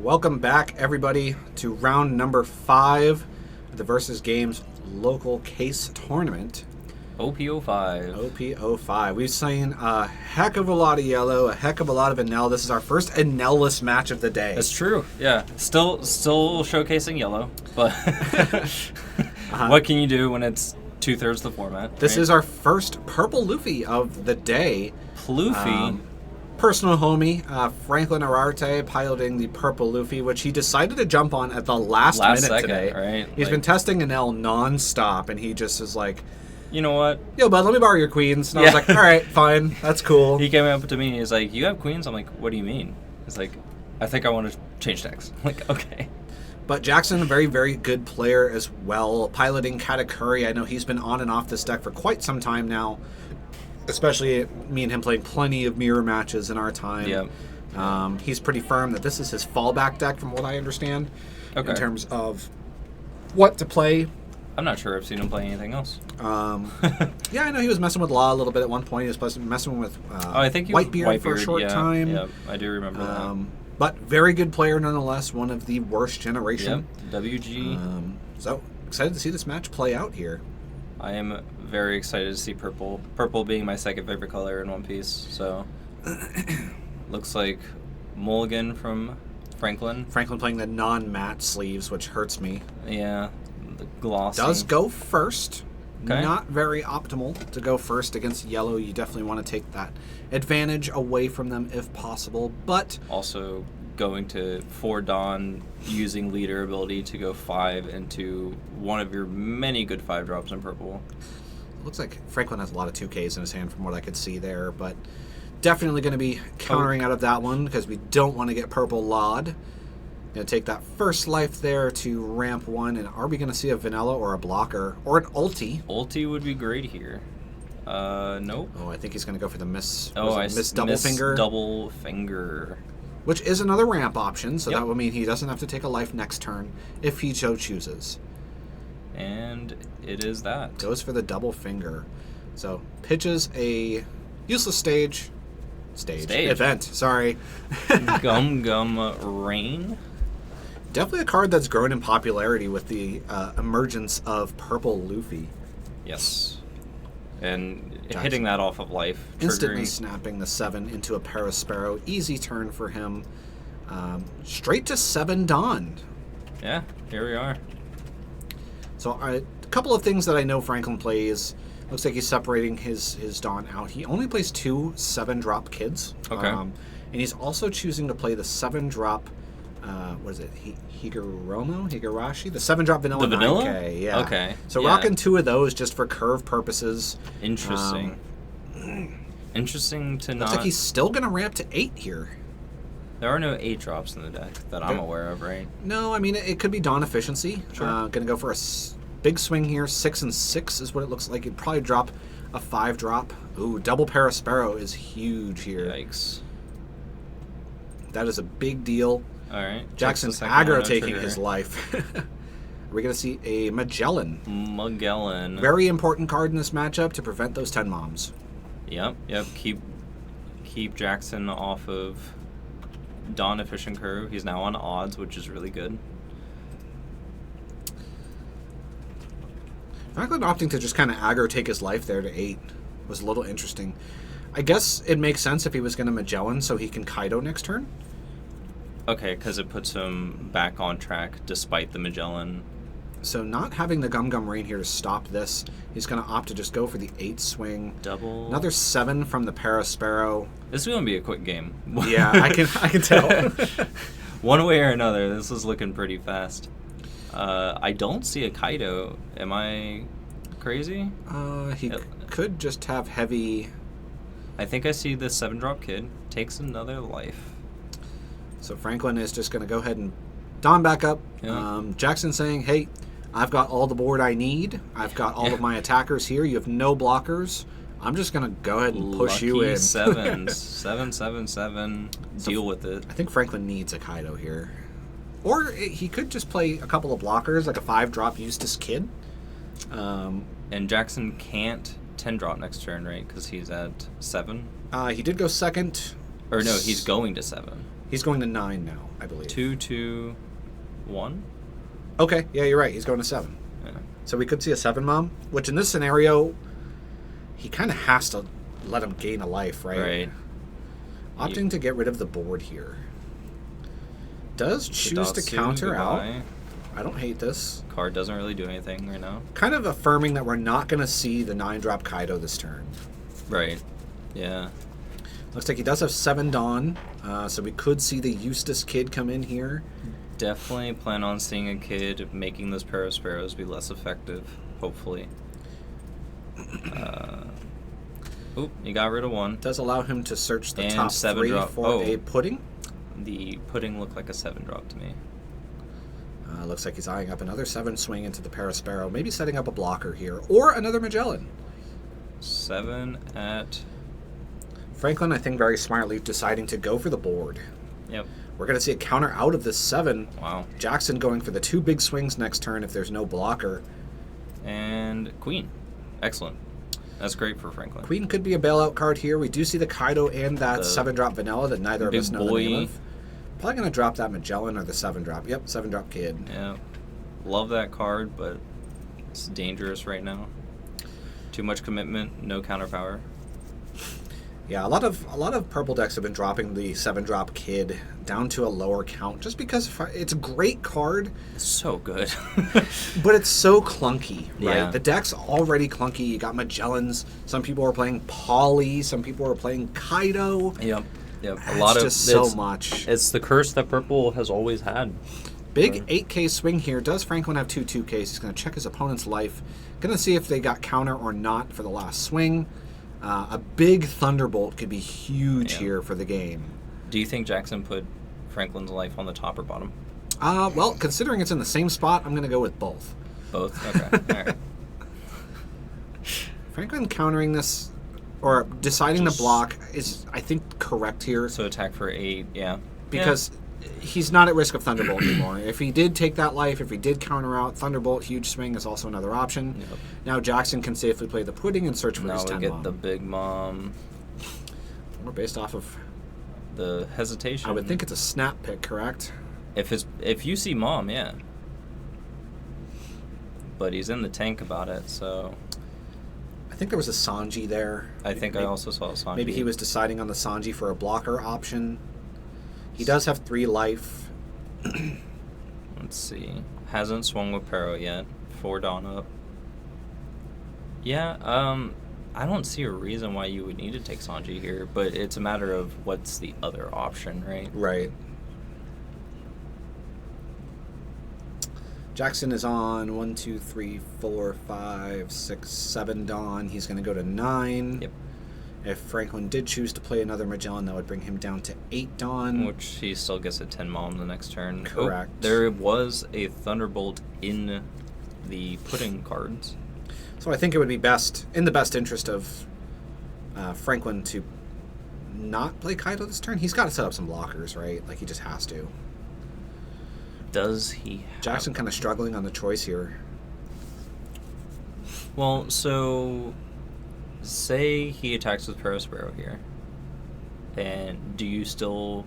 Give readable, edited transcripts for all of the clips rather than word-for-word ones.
Welcome back, everybody, to round number 5 of the Versus Games local case tournament. OP05. OP05. We've seen a heck of a lot of yellow, a heck of a lot of Enel. This is our first Enel-less match of the day. That's true. Yeah. Still showcasing yellow, but what can you do when it's 2/3 the format? This right? is our first purple Luffy of the day. Luffy. Personal homie, Franklin Ararte, piloting the purple Luffy, which he decided to jump on at the last minute second, today. right? He's been testing Enel non-stop, and he just is like, you know what? yo, bud, let me borrow your queens. And I was like, all right, fine, that's cool. He came up to me and he's like, you have queens? I'm like, what do you mean? He's like, I think I want to change decks. I'm like, okay. But Jackson, a very, very good player as well, piloting Katakuri. I know he's been on and off this deck for quite some time now, especially me and him playing plenty of mirror matches in our time. Yeah. He's pretty firm that this is his fallback deck, from what I understand, in terms of what to play. I'm not sure I've seen him play anything else. Yeah, I know he was messing with Law a little bit at one point. He was messing with I think Whitebeard for a short time. Yeah, I do remember that. But very good player nonetheless, one of the worst generation. Yep, WG. So excited to see this match play out here. I am very excited to see purple. Purple being my second favorite color in One Piece. So looks like Mulligan from Franklin. Franklin playing the non-matte sleeves, which hurts me. Yeah, the glossy. Does go first. Okay. Not very optimal to go first against yellow. You definitely want to take that advantage away from them if possible. But also going to 4 Dawn, using leader ability to go 5 into one of your many good 5 drops in purple. Looks like Franklin has a lot of 2Ks in his hand from what I could see there, but definitely going to be countering out of that one because we don't want to get purple Lod. Going to take that first life there to ramp 1, and are we going to see a vanilla or a blocker or an ulti? Ulti would be great here. Nope. Oh, I think he's going to go for the miss. Miss double finger. Double finger. Which is another ramp option, so Yep. that would mean he doesn't have to take a life next turn if he so chooses. And it is that. Goes for the double finger. So pitches a useless stage. Event, sorry. Gum Rain. Definitely a card that's grown in popularity with the emergence of purple Luffy. Yes. And Jackson. hitting that off of life. Instantly triggering. snapping the 7 into a Parasparrow. Easy turn for him. Straight to 7 Dawn. Yeah, here we are. So a couple of things that I know Franklin plays. Looks like he's separating his Dawn out. He only plays 2 7-drop kids. Okay. And he's also choosing to play the 7-drop, what is it, Higurashi? The 7-drop vanilla. The vanilla? 9K, yeah. Okay. So yeah. rocking 2 of those just for curve purposes. Interesting. Interesting to Looks not... like he's still going to ramp to 8 here. There are no 8 drops in the deck that I'm aware of, right? No, I mean, it could be Dawn efficiency. Sure. Going to go for a big swing here. 6 and 6 is what it looks like. He'd probably drop a 5-drop. Ooh, double Parasparrow is huge here. Yikes. That is a big deal. All right. Jackson's aggro taking his life. Are we going to see a Magellan? Magellan. Very important card in this matchup to prevent those 10 moms. Yep. Keep Jackson off of Dawn efficient curve. He's now on odds, which is really good. Franklin opting to just kind of aggro take his life there to 8 was a little interesting. I guess it makes sense if he was going to Magellan so he can Kaido next turn. Okay, because it puts him back on track despite the Magellan. So not having the Gum Rain here to stop this, he's going to opt to just go for the 8 swing. Double. Another 7 from the Parasparrow. This is going to be a quick game. Yeah, I can tell. One way or another, this is looking pretty fast. I don't see a Kaido. Am I crazy? He could just have heavy... I think I see the 7-drop kid. Takes another life. So Franklin is just going to go ahead and Dawn back up. Yeah. Jackson saying, hey, I've got all the board I need. I've got all of my attackers here. You have no blockers. I'm just going to go ahead and push you in. 7s. 7, 7, 7. Deal with it. I think Franklin needs a Kaido here. Or he could just play a couple of blockers, like a 5-drop Eustace Kid. And Jackson can't 10-drop next turn, right? Because he's at 7. He did go second. Or no, he's going to 7. He's going to 9 now, I believe. 2, 2, 1. Okay, yeah, you're right. He's going to 7. Yeah. So we could see a 7 mom, which in this scenario, he kind of has to let him gain a life, right? Right. Opting to get rid of the board here. Does choose to Shidatsu, counter out. goodbye. I don't hate this. Card doesn't really do anything right now. Kind of affirming that we're not going to see the 9-drop Kaido this turn. Right. Yeah. Looks like he does have 7 Dawn, so we could see the Eustace kid come in here. Definitely plan on seeing a kid making those Parasparrows be less effective, hopefully. Oop, you got rid of 1. Does allow him to search the And top 7 3 drop. for Oh. a pudding. The pudding looked like a 7 drop to me. Looks like he's eyeing up another 7 swing into the Parasparrow, maybe setting up a blocker here, or another Magellan. 7 at... Franklin, I think, very smartly deciding to go for the board. Yep. We're going to see a counter out of this 7. Wow. Jackson going for the 2 big swings next turn if there's no blocker. And Queen. Excellent. That's great for Franklin. Queen could be a bailout card here. We do see the Kaido and that The 7-drop Vanilla that neither of big us know boy. the name of. Probably going to drop that Magellan or the 7-drop. Yep, 7-drop kid. Yeah. Love that card, but it's dangerous right now. Too much commitment, no counter power. Yeah, a lot of purple decks have been dropping the 7-drop kid down to a lower count just because it's a great card, It's so good. but it's so clunky, right? Yeah. The deck's already clunky. You got Magellans. Some people are playing Polly. Some people are playing Kaido. Yep. Yep. It's just so much. It's the curse that purple has always had. Big 8K swing here. Does Franklin have 2 2Ks? He's going to check his opponent's life. Going to see if they got counter or not for the last swing. A big Thunderbolt could be huge here for the game. Do you think Jackson put Franklin's life on the top or bottom? Well, considering it's in the same spot, I'm going to go with both. Both? Okay. All right. Franklin countering this, or deciding Just- the block, is, I think, correct here. So attack for 8, yeah. Because he's not at risk of Thunderbolt anymore. If he did take that life, if he did counter out, Thunderbolt, huge swing is also another option. Yep. Now Jackson can safely play the pudding and search for Now his we 10 get mom. the big mom, We're based off of, the hesitation. I would think it's a snap pick, correct? If you see mom, yeah. But he's in the tank about it, so I think there was a Sanji there. I think I also saw Sanji. Maybe he was deciding on the Sanji for a blocker option. He does have 3 life. Let's see. Hasn't swung with Pero yet. 4 Dawn up. Yeah, I don't see a reason why you would need to take Sanji here, but it's a matter of what's the other option, right? Right. Jackson is on 1, 2, 3, 4, 5, 6, 7 Dawn. He's going to go to 9. Yep. If Franklin did choose to play another Magellan, that would bring him down to 8 Dawn. Which he still gets a 10 mom the next turn. Correct. Oh, there was a Thunderbolt in the pudding cards. So I think it would be in the best interest of Franklin to not play Kaido this turn. He's got to set up some blockers, right? Like, he just has to. Does he Jackson kind of struggling on the choice here. Well, so say he attacks with Parasparrow here. And do you still...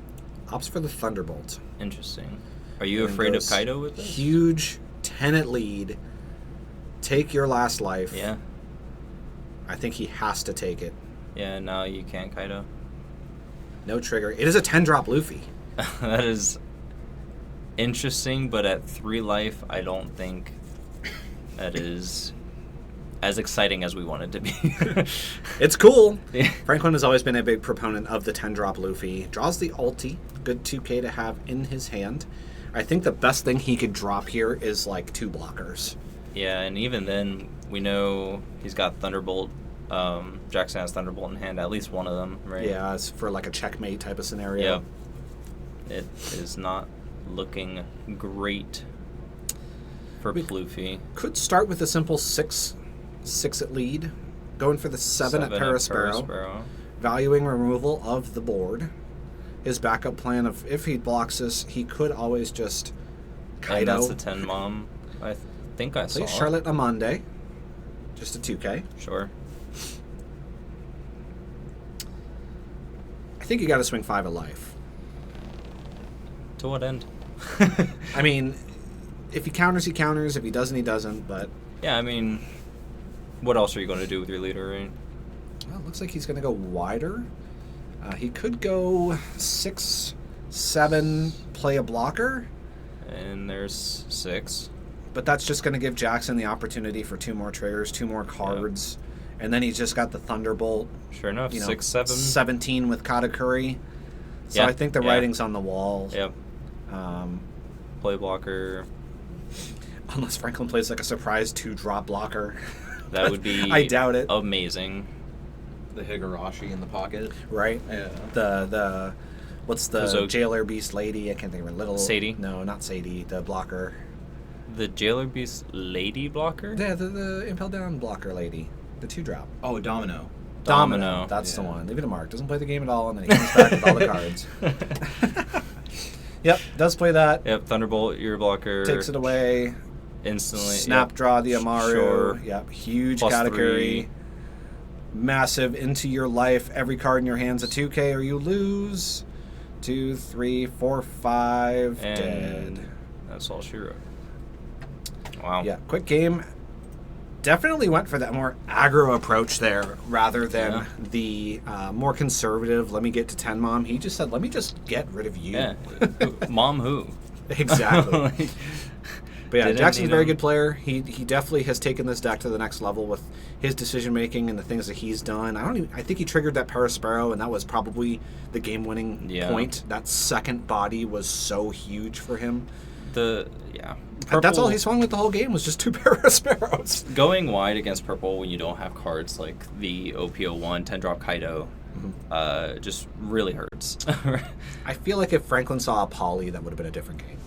Opts for the Thunderbolt. Interesting. Are you And afraid of goes Kaido with this? Huge 10 lead. Take your last life. Yeah. I think he has to take it. Yeah, no, you can't Kaido. No trigger. It is a 10-drop Luffy. That is interesting, but at 3 life, I don't think that is as exciting as we want it to be. It's cool. Yeah. Franklin has always been a big proponent of the 10-drop Luffy. Draws the ulti. Good 2K to have in his hand. I think the best thing he could drop here is like 2 blockers. Yeah, and even then, we know he's got Thunderbolt. Jackson has Thunderbolt in hand, at least one of them, right? Yeah, it's for like a checkmate type of scenario. Yep. It is not looking great for Luffy. Could start with a simple 6 at lead. Going for the 7 at Parasparrow. Valuing removal of the board. His backup plan of if he blocks this, he could always just Kaido. And that's the 10 mom. I think I saw. Play Charlotte Amande. Just a 2K. Sure. I think you got to swing 5 of life. To what end? I mean, if he counters, he counters. If he doesn't, he doesn't. But yeah, I mean, what else are you going to do with your leader, right? well, it looks like he's going to go wider. He could go 6, 7, play a blocker. And there's 6. But that's just going to give Jackson the opportunity for 2 more triggers, 2 more cards. Yep. And then he's just got the Thunderbolt. Sure enough, you know, 6, 7. 17 with Katakuri. So I think the writing's on the wall. Yep. Play blocker. Unless Franklin plays like a surprise 2-drop blocker. That would be I doubt it. Amazing. The Higurashi in the pocket. Right? Yeah. The what's the Kozoki. Jailer Beast lady? I can't think of her. Little Sadie? No, not Sadie. The blocker. The Jailer Beast lady blocker? Yeah, the Impel Down blocker lady. The 2-drop. Oh, Domino. Domino. That's the Yeah. one. Leave it to Mark. Doesn't play the game at all, and then he comes back with all the cards. Yep, does play that. Yep, Thunderbolt, your blocker. Takes it away. Instantly. Snap draw the Amaru. Sure. Yep, huge Plus Katakuri. 3. Massive into your life. Every card in your hand's a 2K or you lose. 2, 3, 4, 5. And Dead. that's all she wrote. Wow. Yeah, quick game. Definitely went for that more aggro approach there rather than the more conservative, let me get to 10 mom. He just said, let me just get rid of you. Yeah. Mom who? Exactly. But yeah, Didn't Jackson's a need very him. good player. He definitely has taken this deck to the next level with his decision making and the things that he's done. I think he triggered that Parasparrow, and that was probably the game winning point. That second body was so huge for him. That's all he swung with the whole game was just 2 Parasparrows. Going wide against purple when you don't have cards like the OP01 10-drop Kaido just really hurts. I feel like if Franklin saw a Poly, that would have been a different game.